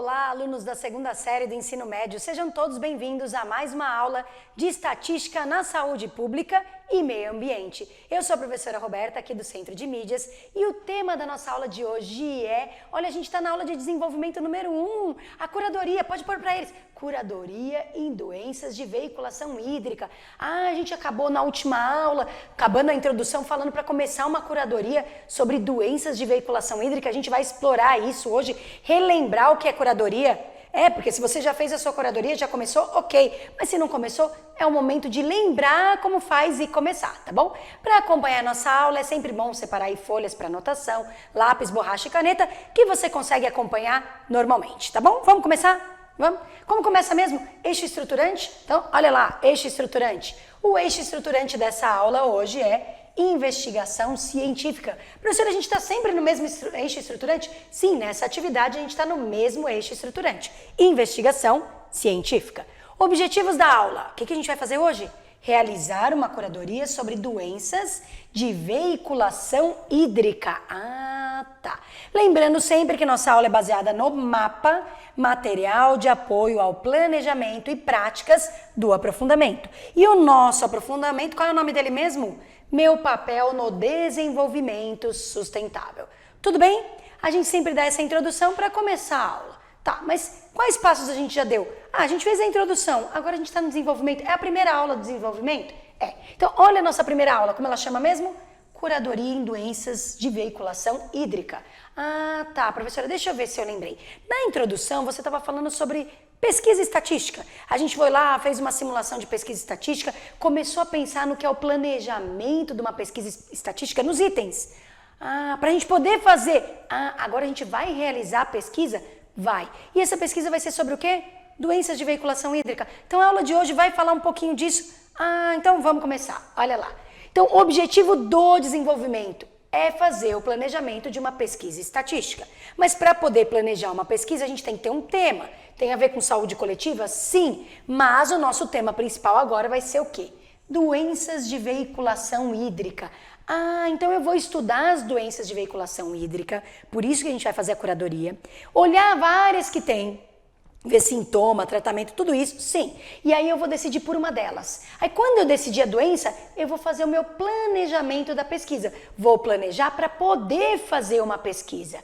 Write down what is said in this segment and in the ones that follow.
Olá, alunos da segunda série do ensino médio, sejam todos bem-vindos a mais uma aula de Estatística na Saúde Pública e Meio Ambiente. Eu sou a professora Roberta, aqui do Centro de Mídias, e o tema da nossa aula de hoje é, olha, a gente está na aula de desenvolvimento número 1, a curadoria, pode pôr para eles, curadoria em doenças de veiculação hídrica. A gente acabou na última aula, acabando a introdução, falando para começar uma curadoria sobre doenças de veiculação hídrica, a gente vai explorar isso hoje, relembrar o que é curadoria. Porque se você já fez a sua curadoria, já começou, ok. Mas se não começou, é o momento de lembrar como faz e começar, tá bom? Para acompanhar a nossa aula, é sempre bom separar aí folhas para anotação, lápis, borracha e caneta, que você consegue acompanhar normalmente, tá bom? Vamos começar? Vamos? Como começa mesmo? Eixo estruturante? Então, olha lá, eixo estruturante. O eixo estruturante dessa aula hoje é investigação científica. Professora, a gente está sempre no mesmo eixo estruturante? Sim, nessa atividade a gente está no mesmo eixo estruturante. Investigação científica. Objetivos da aula. O que a gente vai fazer hoje? Realizar uma curadoria sobre doenças de veiculação hídrica. Tá. Lembrando sempre que nossa aula é baseada no mapa, material de apoio ao planejamento e práticas do aprofundamento. E o nosso aprofundamento, qual é o nome dele mesmo? Meu papel no desenvolvimento sustentável. Tudo bem? A gente sempre dá essa introdução para começar a aula. Tá, mas quais passos a gente já deu? A gente fez a introdução, agora a gente está no desenvolvimento. É a primeira aula do desenvolvimento? Então, olha a nossa primeira aula, como ela chama mesmo? Curadoria em doenças de veiculação hídrica. Tá, professora, deixa eu ver se eu lembrei. Na introdução, você estava falando sobre pesquisa estatística. A gente foi lá, fez uma simulação de pesquisa estatística, começou a pensar no que é o planejamento de uma pesquisa estatística nos itens. Para a gente poder fazer. Agora a gente vai realizar a pesquisa? Vai. E essa pesquisa vai ser sobre o quê? Doenças de veiculação hídrica. Então a aula de hoje vai falar um pouquinho disso. Então vamos começar. Olha lá. Então o objetivo do desenvolvimento é fazer o planejamento de uma pesquisa estatística. Mas para poder planejar uma pesquisa, a gente tem que ter um tema. Tem a ver com saúde coletiva? Sim, mas o nosso tema principal agora vai ser o quê? Doenças de veiculação hídrica. Então eu vou estudar as doenças de veiculação hídrica, por isso que a gente vai fazer a curadoria, olhar várias que tem, ver sintoma, tratamento, tudo isso, sim. E aí eu vou decidir por uma delas. Aí quando eu decidir a doença, eu vou fazer o meu planejamento da pesquisa. Vou planejar para poder fazer uma pesquisa.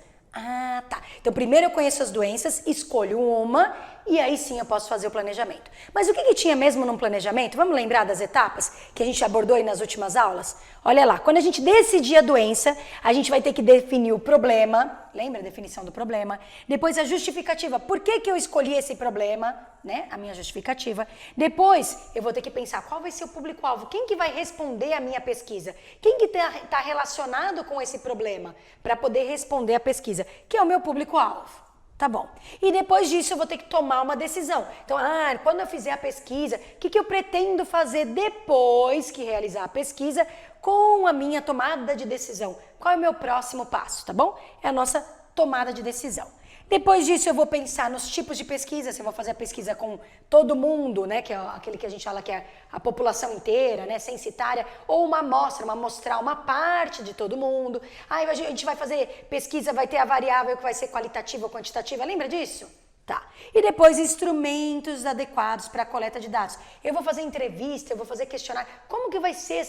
Tá. Então primeiro eu conheço as doenças, escolho uma e aí sim eu posso fazer o planejamento. Mas o que tinha mesmo num planejamento? Vamos lembrar das etapas que a gente abordou aí nas últimas aulas? Olha lá, quando a gente decidir a doença, a gente vai ter que definir o problema, lembra a definição do problema? Depois a justificativa, por que eu escolhi esse problema, né? A minha justificativa. Depois eu vou ter que pensar qual vai ser o público-alvo, quem que vai responder a minha pesquisa, quem que tá relacionado com esse problema para poder responder a pesquisa, que é o meu público-alvo. Tá bom. E depois disso eu vou ter que tomar uma decisão. Então, quando eu fizer a pesquisa, o que eu pretendo fazer depois que realizar a pesquisa com a minha tomada de decisão? Qual é o meu próximo passo, tá bom? É a nossa tomada de decisão. Depois disso eu vou pensar nos tipos de pesquisa, se eu vou fazer a pesquisa com todo mundo, né, que é aquele que a gente fala que é a população inteira, né, censitária, ou uma amostra, uma amostral, uma parte de todo mundo. Aí a gente vai fazer pesquisa, vai ter a variável que vai ser qualitativa ou quantitativa, lembra disso? Tá. E depois instrumentos adequados para a coleta de dados. Eu vou fazer entrevista, eu vou fazer questionário. Como que vai ser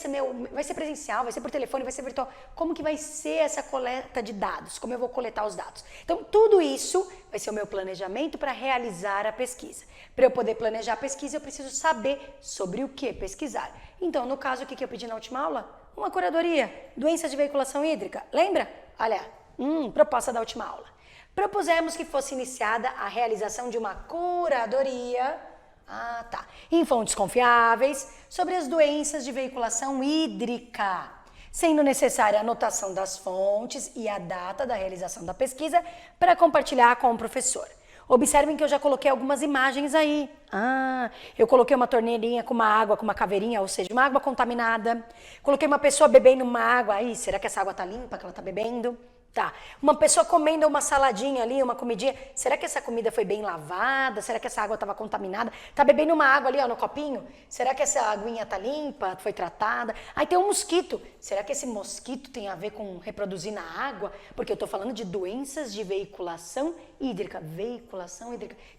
vai ser presencial, vai ser por telefone, vai ser virtual? Como que vai ser essa coleta de dados? Como eu vou coletar os dados? Então, tudo isso vai ser o meu planejamento para realizar a pesquisa. Para eu poder planejar a pesquisa, eu preciso saber sobre o que pesquisar. Então, no caso, o que eu pedi na última aula? Uma curadoria, doenças de veiculação hídrica. Lembra? Olha, proposta da última aula. Propusemos que fosse iniciada a realização de uma curadoria em fontes confiáveis sobre as doenças de veiculação hídrica, sendo necessária a anotação das fontes e a data da realização da pesquisa para compartilhar com o professor. Observem que eu já coloquei algumas imagens aí. Eu coloquei uma torneirinha com uma água, com uma caveirinha, ou seja, uma água contaminada. Coloquei uma pessoa bebendo uma água. Será que essa água tá limpa que ela tá bebendo? Tá. Uma pessoa comendo uma saladinha ali, uma comidinha, será que essa comida foi bem lavada? Será que essa água estava contaminada? Tá bebendo uma água ali, ó, no copinho? Será que essa aguinha tá limpa? Foi tratada? Aí tem um mosquito. Será que esse mosquito tem a ver com reproduzir na água? Porque eu tô falando de doenças de veiculação hídrica,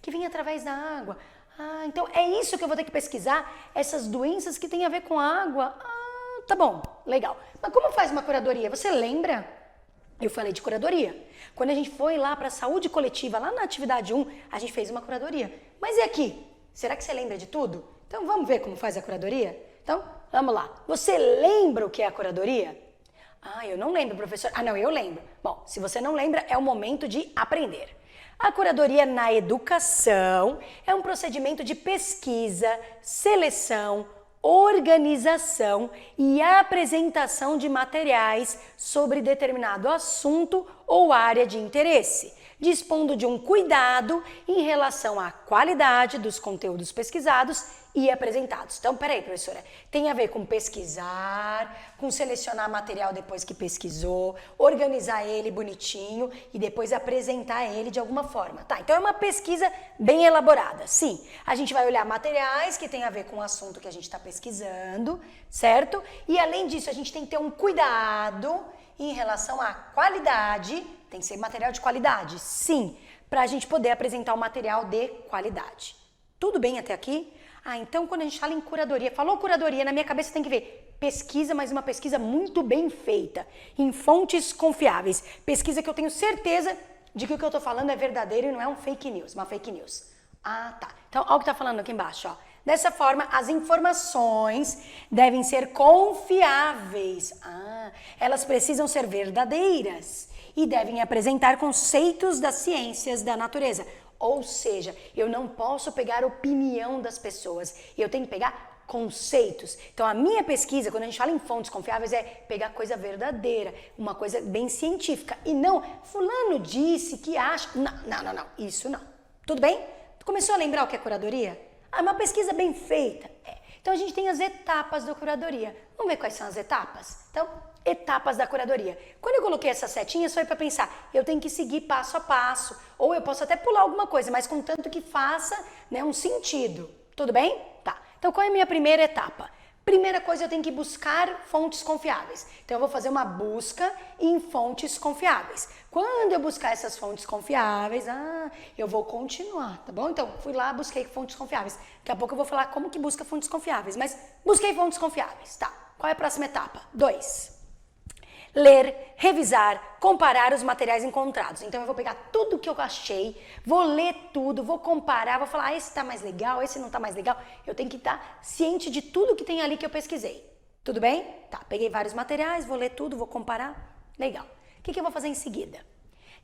que vem através da água. Ah, então é isso que eu vou ter que pesquisar? Essas doenças que têm a ver com a água? Ah, tá bom, legal. Mas como faz uma curadoria? Você lembra? Eu falei de curadoria. Quando a gente foi lá para a saúde coletiva, lá na atividade 1, a gente fez uma curadoria. Mas e aqui? Será que você lembra de tudo? Então vamos ver como faz a curadoria? Então, vamos lá. Você lembra o que é a curadoria? Ah, eu não lembro, professor. Ah, não, eu lembro. Bom, se você não lembra, é o momento de aprender. A curadoria na educação é um procedimento de pesquisa, seleção, organização e apresentação de materiais sobre determinado assunto ou área de interesse, dispondo de um cuidado em relação à qualidade dos conteúdos pesquisados e apresentados. Então, peraí, professora, tem a ver com pesquisar, com selecionar material depois que pesquisou, organizar ele bonitinho e depois apresentar ele de alguma forma. Tá, então é uma pesquisa bem elaborada. Sim, a gente vai olhar materiais que tem a ver com o assunto que a gente está pesquisando, certo? E além disso, a gente tem que ter um cuidado em relação à qualidade, tem que ser material de qualidade, sim, para a gente poder apresentar um material de qualidade. Tudo bem até aqui? Ah, então quando a gente fala em curadoria, falou curadoria, na minha cabeça tem que ver pesquisa, mas uma pesquisa muito bem feita, em fontes confiáveis. Pesquisa que eu tenho certeza de que o que eu tô falando é verdadeiro e não é um fake news, uma fake news. Ah, tá. Então, olha o que tá falando aqui embaixo, ó. Dessa forma, as informações devem ser confiáveis. Ah, elas precisam ser verdadeiras e devem apresentar conceitos das ciências da natureza. Ou seja, eu não posso pegar a opinião das pessoas, eu tenho que pegar conceitos. Então, a minha pesquisa, quando a gente fala em fontes confiáveis, é pegar coisa verdadeira, uma coisa bem científica. E não, fulano disse que acha... Não, isso não. Tudo bem? Começou a lembrar o que é curadoria? Ah, uma pesquisa bem feita. Então, a gente tem as etapas da curadoria. Vamos ver quais são as etapas? Então, etapas da curadoria. Quando eu coloquei essas setinhas, foi para pensar, eu tenho que seguir passo a passo, ou eu posso até pular alguma coisa, mas contanto que faça, né, um sentido. Tudo bem? Tá. Então, qual é a minha primeira etapa? Primeira coisa, eu tenho que buscar fontes confiáveis. Então, eu vou fazer uma busca em fontes confiáveis. Quando eu buscar essas fontes confiáveis, eu vou continuar, tá bom? Então, fui lá, busquei fontes confiáveis. Daqui a pouco eu vou falar como que busca fontes confiáveis, mas busquei fontes confiáveis, tá. Qual é a próxima etapa? 2. Ler, revisar, comparar os materiais encontrados. Então eu vou pegar tudo que eu achei, vou ler tudo, vou comparar, vou falar, esse tá mais legal, esse não tá mais legal. Eu tenho que estar ciente de tudo que tem ali que eu pesquisei. Tudo bem? Tá, peguei vários materiais, vou ler tudo, vou comparar. Legal. O que eu vou fazer em seguida?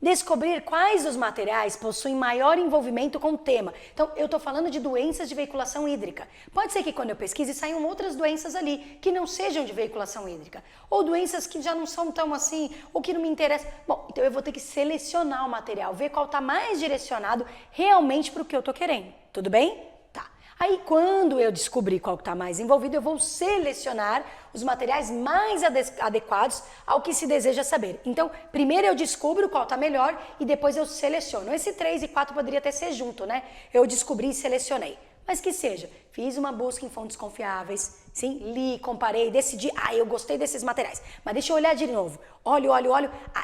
Descobrir quais dos materiais possuem maior envolvimento com o tema. Então, eu estou falando de doenças de veiculação hídrica. Pode ser que quando eu pesquise saiam outras doenças ali que não sejam de veiculação hídrica. Ou doenças que já não são tão assim, ou que não me interessam. Bom, então eu vou ter que selecionar o material, ver qual está mais direcionado realmente para o que eu estou querendo. Tudo bem? Aí, quando eu descobrir qual está mais envolvido, eu vou selecionar os materiais mais adequados ao que se deseja saber. Então, primeiro eu descubro qual está melhor e depois eu seleciono. Esse 3 e 4 poderia até ser junto, né? Eu descobri e selecionei. Mas que seja, fiz uma busca em fontes confiáveis, sim, li, comparei, decidi, eu gostei desses materiais. Mas deixa eu olhar de novo. Olho.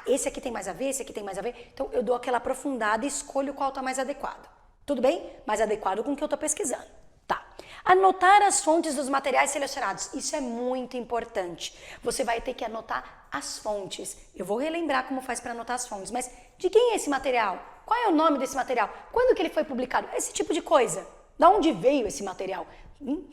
Esse aqui tem mais a ver, esse aqui tem mais a ver. Então, eu dou aquela aprofundada e escolho qual está mais adequado. Tudo bem? Mais adequado com o que eu estou pesquisando. Tá. Anotar as fontes dos materiais selecionados. Isso é muito importante. Você vai ter que anotar as fontes. Eu vou relembrar como faz para anotar as fontes, mas de quem é esse material? Qual é o nome desse material? Quando que ele foi publicado? Esse tipo de coisa. Da onde veio esse material?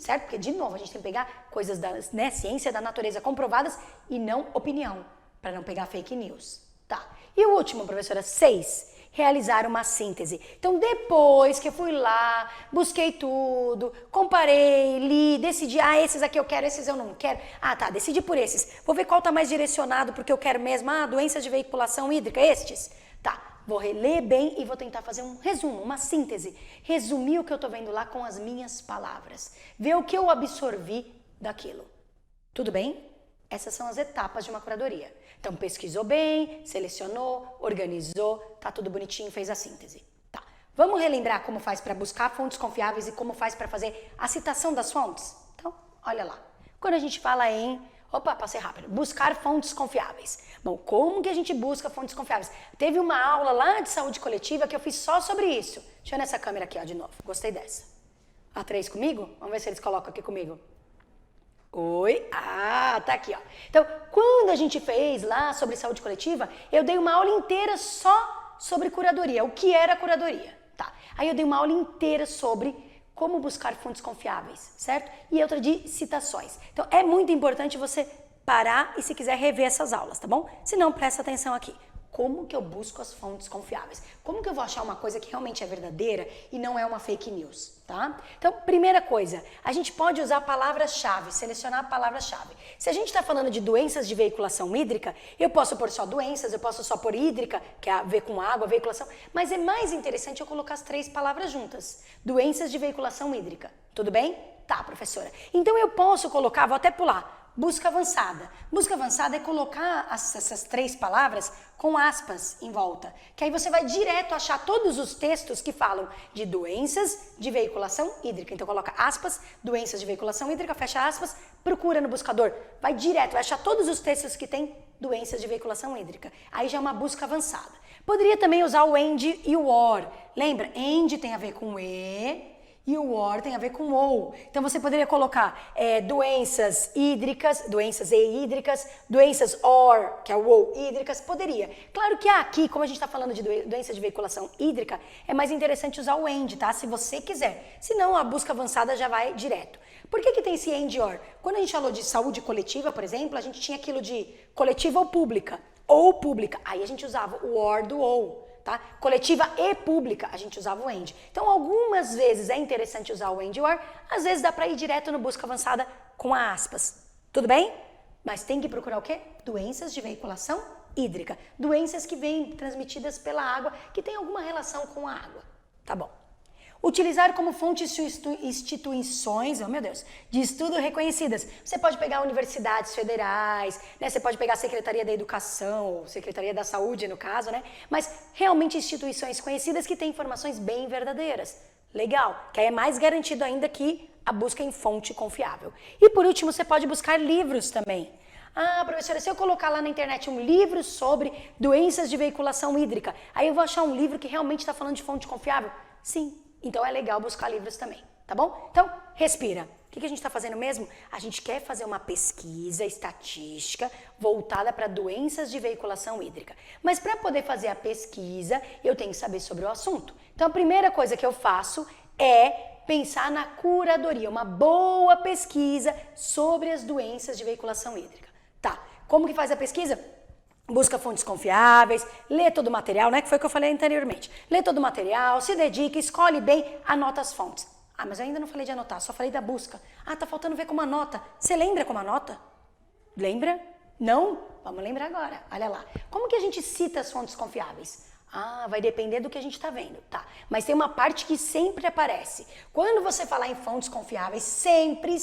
Certo? Porque, de novo, a gente tem que pegar coisas da ciência da natureza comprovadas e não opinião, para não pegar fake news. Tá. E o último, professora, 6. Realizar uma síntese. Então, depois que eu fui lá, busquei tudo, comparei, li, decidi, esses aqui eu quero, esses eu não quero. Decidi por esses. Vou ver qual tá mais direcionado porque eu quero mesmo. Doenças de veiculação hídrica, estes? Tá, vou reler bem e vou tentar fazer um resumo, uma síntese. Resumir o que eu tô vendo lá com as minhas palavras. Ver o que eu absorvi daquilo. Tudo bem? Essas são as etapas de uma curadoria. Então, pesquisou bem, selecionou, organizou, tá tudo bonitinho, fez a síntese. Tá. Vamos relembrar como faz para buscar fontes confiáveis e como faz para fazer a citação das fontes? Então, olha lá. Quando a gente fala em... Opa, passei rápido. Buscar fontes confiáveis. Bom, como que a gente busca fontes confiáveis? Teve uma aula lá de saúde coletiva que eu fiz só sobre isso. Deixa eu nessa câmera aqui, ó, de novo. Gostei dessa. A3 comigo? Vamos ver se eles colocam aqui comigo. Oi? Ah, tá aqui, ó. Então, quando a gente fez lá sobre saúde coletiva, eu dei uma aula inteira só sobre curadoria. O que era curadoria? Tá. Aí eu dei uma aula inteira sobre como buscar fontes confiáveis, certo? E outra de citações. Então, é muito importante você parar e, se quiser, rever essas aulas, tá bom? Se não, presta atenção aqui. Como que eu busco as fontes confiáveis? Como que eu vou achar uma coisa que realmente é verdadeira e não é uma fake news, tá? Então, primeira coisa, a gente pode usar palavras-chave, selecionar palavras-chave. Se a gente está falando de doenças de veiculação hídrica, eu posso pôr só doenças, eu posso só pôr hídrica, que é a ver com água, veiculação, mas é mais interessante eu colocar as 3 palavras juntas. Doenças de veiculação hídrica. Tudo bem? Tá, professora. Então, eu posso colocar, vou até pular, busca avançada. Busca avançada é colocar essas 3 palavras com aspas em volta, que aí você vai direto achar todos os textos que falam de doenças de veiculação hídrica. Então coloca aspas, doenças de veiculação hídrica, fecha aspas, procura no buscador, vai direto, vai achar todos os textos que tem doenças de veiculação hídrica. Aí já é uma busca avançada. Poderia também usar o AND e o OR. Lembra? AND tem a ver com e o OR tem a ver com OU. Então, você poderia colocar doenças hídricas, doenças hídricas, doenças OR, que é o OU, hídricas, poderia. Claro que aqui, como a gente está falando de doenças de veiculação hídrica, é mais interessante usar o AND, tá? Se você quiser. Senão, a busca avançada já vai direto. Por que tem esse AND e OR? Quando a gente falou de saúde coletiva, por exemplo, a gente tinha aquilo de coletiva ou pública. Aí a gente usava o OR do OU. Tá? Coletiva e pública, a gente usava o AND. Então, algumas vezes é interessante usar o AND e o OR, às vezes dá para ir direto no busca avançada com aspas. Tudo bem? Mas tem que procurar o quê? Doenças de veiculação hídrica. Doenças que vêm transmitidas pela água, que tem alguma relação com a água. Tá bom. Utilizar como fontes instituições, oh meu Deus, de estudo reconhecidas. Você pode pegar universidades federais, né? Você pode pegar a Secretaria da Educação, ou Secretaria da Saúde, no caso, né? Mas realmente instituições conhecidas que têm informações bem verdadeiras. Legal, que aí é mais garantido ainda que a busca em fonte confiável. E por último, você pode buscar livros também. Ah, professora, se eu colocar lá na internet um livro sobre doenças de veiculação hídrica, aí eu vou achar um livro que realmente está falando de fonte confiável? Sim. Então, é legal buscar livros também, tá bom? Então, respira. O que a gente está fazendo mesmo? A gente quer fazer uma pesquisa estatística voltada para doenças de veiculação hídrica. Mas para poder fazer a pesquisa, eu tenho que saber sobre o assunto. Então, a primeira coisa que eu faço é pensar na curadoria, uma boa pesquisa sobre as doenças de veiculação hídrica. Tá, como que faz a pesquisa? Busca fontes confiáveis, lê todo o material, né? Que foi o que eu falei anteriormente. Lê todo o material, se dedica, escolhe bem, anota as fontes. Ah, mas eu ainda não falei de anotar, só falei da busca. Ah, tá faltando ver como anota. Você lembra como anota? Lembra? Não? Vamos lembrar agora. Olha lá. Como que a gente cita as fontes confiáveis? Ah, vai depender do que a gente tá vendo, tá? Mas tem uma parte que sempre aparece. Quando você falar em fontes confiáveis, sempre,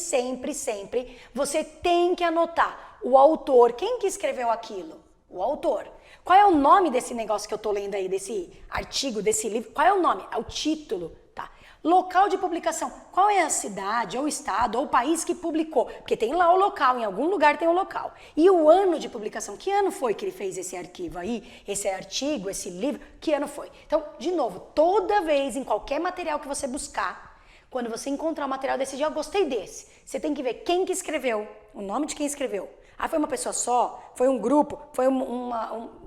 você tem que anotar o autor. Quem que escreveu aquilo? O autor. Qual é o nome desse negócio que eu tô lendo aí, desse artigo, desse livro? Qual é o nome? É o título, tá? Local de publicação. Qual é a cidade, ou estado, ou país que publicou? Porque tem lá o local, em algum lugar tem o local. E o ano de publicação. Que ano foi que ele fez esse arquivo aí? Esse artigo, esse livro? Que ano foi? Então, de novo, toda vez, em qualquer material que você buscar, quando você encontrar um material desse dia, eu gostei desse. Você tem que ver quem que escreveu, o nome de quem escreveu. Ah, foi uma pessoa só? Foi um grupo? Foi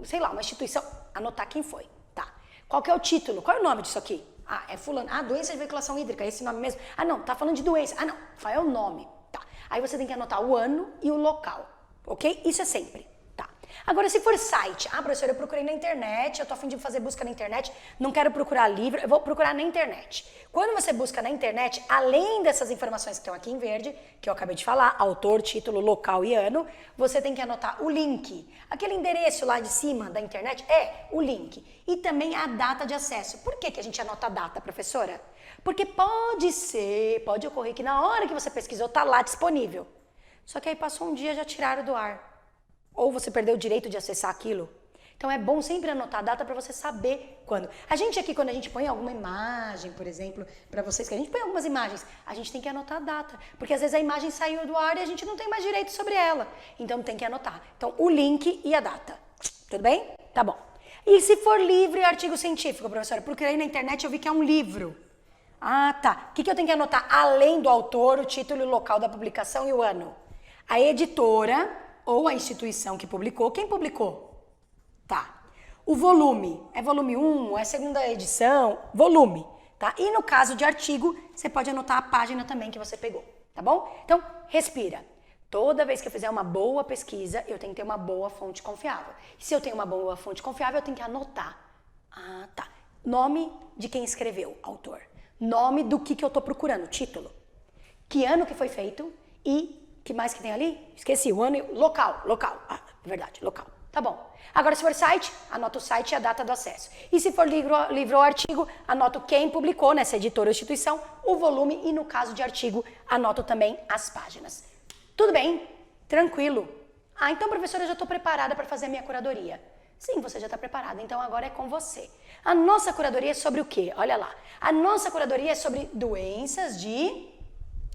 sei lá, uma instituição? Anotar quem foi, tá? Qual que é o título? Qual é o nome disso aqui? Ah, é fulano. Ah, doença de veiculação hídrica, esse nome mesmo. Ah, não, tá falando de doença. Ah, não, qual é o nome? Tá. Aí você tem que anotar o ano e o local, ok? Isso é sempre, tá? Agora, se for site, ah, professora, eu procurei na internet, eu tô a fim de fazer busca na internet, não quero procurar livro, eu vou procurar na internet. Quando você busca na internet, além dessas informações que estão aqui em verde, que eu acabei de falar, autor, título, local e ano, você tem que anotar o link. Aquele endereço lá de cima da internet é o link. E também a data de acesso. Por que a gente anota a data, professora? Porque pode ocorrer que na hora que você pesquisou, tá lá disponível. Só que aí passou um dia, já tiraram do ar. Ou você perdeu o direito de acessar aquilo. Então é bom sempre anotar a data para você saber quando. A gente aqui, quando a gente põe alguma imagem, por exemplo, para vocês, que a gente põe algumas imagens, a gente tem que anotar a data. Porque às vezes a imagem saiu do ar e a gente não tem mais direito sobre ela. Então tem que anotar. Então o link e a data. Tudo bem? Tá bom. E se for livro e artigo científico, professora? Procurei na internet e eu vi que é um livro. Ah, tá. O que eu tenho que anotar? Além do autor, o título e o local da publicação e o ano. A editora ou a instituição que publicou. Quem publicou? Tá. O volume. É volume 1? É segunda edição? Volume. Tá? E no caso de artigo, você pode anotar a página também que você pegou. Tá bom? Então, respira. Toda vez que eu fizer uma boa pesquisa, eu tenho que ter uma boa fonte confiável. E se eu tenho uma boa fonte confiável, eu tenho que anotar. Ah, tá. Nome de quem escreveu, autor. Nome do que eu tô procurando, título. Que ano que foi feito e que mais que tem ali? Esqueci, o ano e local. Ah, verdade, local. Tá bom. Agora, se for site, anota o site e a data do acesso. E se for livro ou artigo, anoto quem publicou nessa editora ou instituição, o volume e, no caso de artigo, anoto também as páginas. Tudo bem? Tranquilo? Ah, então, professora, eu já estou preparada para fazer a minha curadoria. Sim, você já está preparada, então agora é com você. A nossa curadoria é sobre o quê? Olha lá. A nossa curadoria é sobre doenças de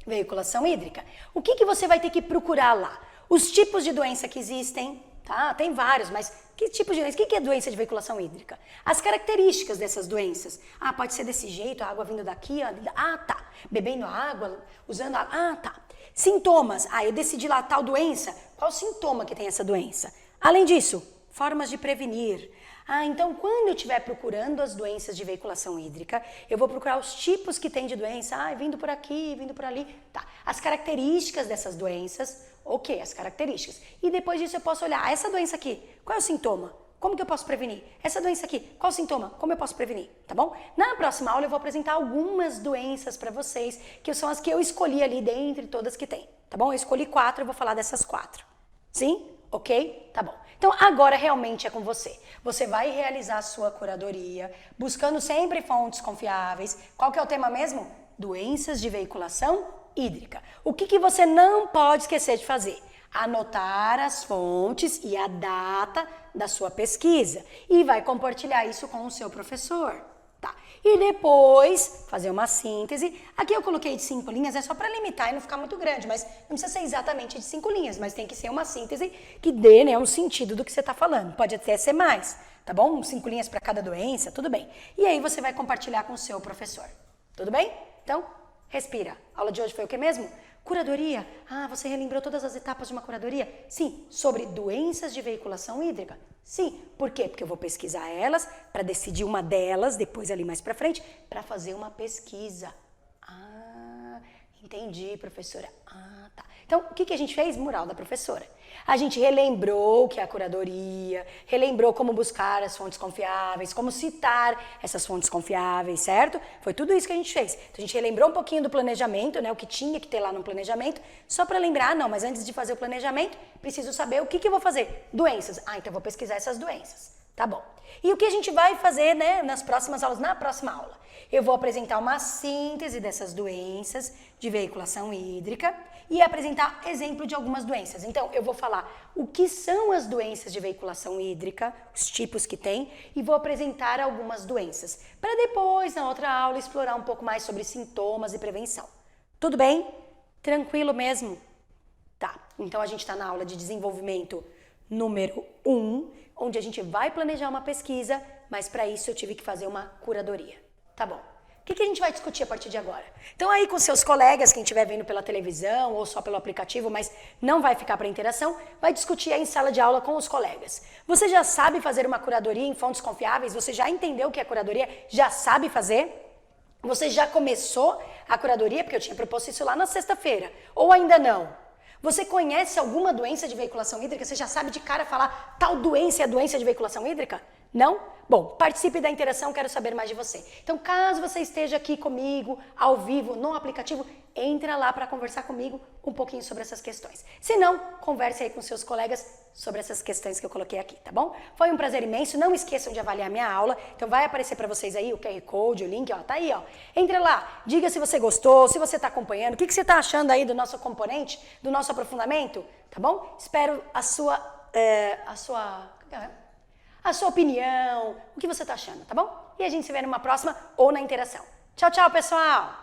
veiculação hídrica. O que você vai ter que procurar lá? Os tipos de doença que existem, tá? Tem vários, mas que tipo de doença? O que é doença de veiculação hídrica? As características dessas doenças. Ah, pode ser desse jeito, a água vindo daqui. Ah, tá. Bebendo água, usando água. Ah, tá. Sintomas. Ah, eu decidi lá tal doença. Qual sintoma que tem essa doença? Além disso, formas de prevenir. Ah, então quando eu estiver procurando as doenças de veiculação hídrica, eu vou procurar os tipos que tem de doença. Ah, vindo por aqui, vindo por ali. Tá. As características dessas doenças. Ok, as características. E depois disso eu posso olhar, essa doença aqui, qual é o sintoma? Como que eu posso prevenir? Essa doença aqui, qual o sintoma? Como eu posso prevenir? Tá bom? Na próxima aula eu vou apresentar algumas doenças para vocês, que são as que eu escolhi ali dentre todas que tem. Tá bom? Eu escolhi 4, eu vou falar dessas 4. Sim? Ok? Tá bom. Então agora realmente é com você. Você vai realizar a sua curadoria, buscando sempre fontes confiáveis. Qual que é o tema mesmo? Doenças de veiculação hídrica. O que você não pode esquecer de fazer? Anotar as fontes e a data da sua pesquisa e vai compartilhar isso com o seu professor, tá? E depois fazer uma síntese. Aqui eu coloquei de 5 linhas, é só para limitar e não ficar muito grande, mas não precisa ser exatamente de 5 linhas, mas tem que ser uma síntese que dê, né, um sentido do que você está falando. Pode até ser mais, tá bom? 5 linhas para cada doença, tudo bem. E aí você vai compartilhar com o seu professor, tudo bem? Então, respira. A aula de hoje foi o que mesmo? Curadoria. Ah, você relembrou todas as etapas de uma curadoria? Sim. Sobre doenças de veiculação hídrica? Sim. Por quê? Porque eu vou pesquisar elas para decidir uma delas, depois ali mais para frente, para fazer uma pesquisa. Ah, entendi, professora. Ah, tá. Então, o que a gente fez? Mural da professora. A gente relembrou o que é a curadoria, relembrou como buscar as fontes confiáveis, como citar essas fontes confiáveis, certo? Foi tudo isso que a gente fez. Então, a gente relembrou um pouquinho do planejamento, né? O que tinha que ter lá no planejamento, só para lembrar, não, mas antes de fazer o planejamento, preciso saber o que eu vou fazer. Doenças. Ah, então eu vou pesquisar essas doenças. Tá bom. E o que a gente vai fazer, né, nas próximas aulas, na próxima aula? Eu vou apresentar uma síntese dessas doenças de veiculação hídrica e apresentar exemplo de algumas doenças. Então, eu vou falar o que são as doenças de veiculação hídrica, os tipos que tem, e vou apresentar algumas doenças, para depois, na outra aula, explorar um pouco mais sobre sintomas e prevenção. Tudo bem? Tranquilo mesmo? Tá, então a gente está na aula de desenvolvimento número 1, onde a gente vai planejar uma pesquisa, mas para isso eu tive que fazer uma curadoria. Tá bom. O que a gente vai discutir a partir de agora? Então aí com seus colegas, quem estiver vendo pela televisão ou só pelo aplicativo, mas não vai ficar para interação, vai discutir aí em sala de aula com os colegas. Você já sabe fazer uma curadoria em fontes confiáveis? Você já entendeu o que é curadoria? Já sabe fazer? Você já começou a curadoria? Porque eu tinha proposto isso lá na sexta-feira. Ou ainda não? Você conhece alguma doença de veiculação hídrica? Você já sabe de cara falar tal doença é a doença de veiculação hídrica? Não? Bom, participe da interação, quero saber mais de você. Então, caso você esteja aqui comigo, ao vivo, no aplicativo, entra lá para conversar comigo um pouquinho sobre essas questões. Se não, converse aí com seus colegas sobre essas questões que eu coloquei aqui, tá bom? Foi um prazer imenso, não esqueçam de avaliar minha aula. Então, vai aparecer para vocês aí o QR Code, o link, ó, tá aí, ó. Entra lá, diga se você gostou, se você está acompanhando, o que você está achando aí do nosso componente, do nosso aprofundamento, tá bom? Espero a sua a sua opinião, o que você tá achando, tá bom? E a gente se vê numa próxima ou na interação. Tchau, tchau, pessoal!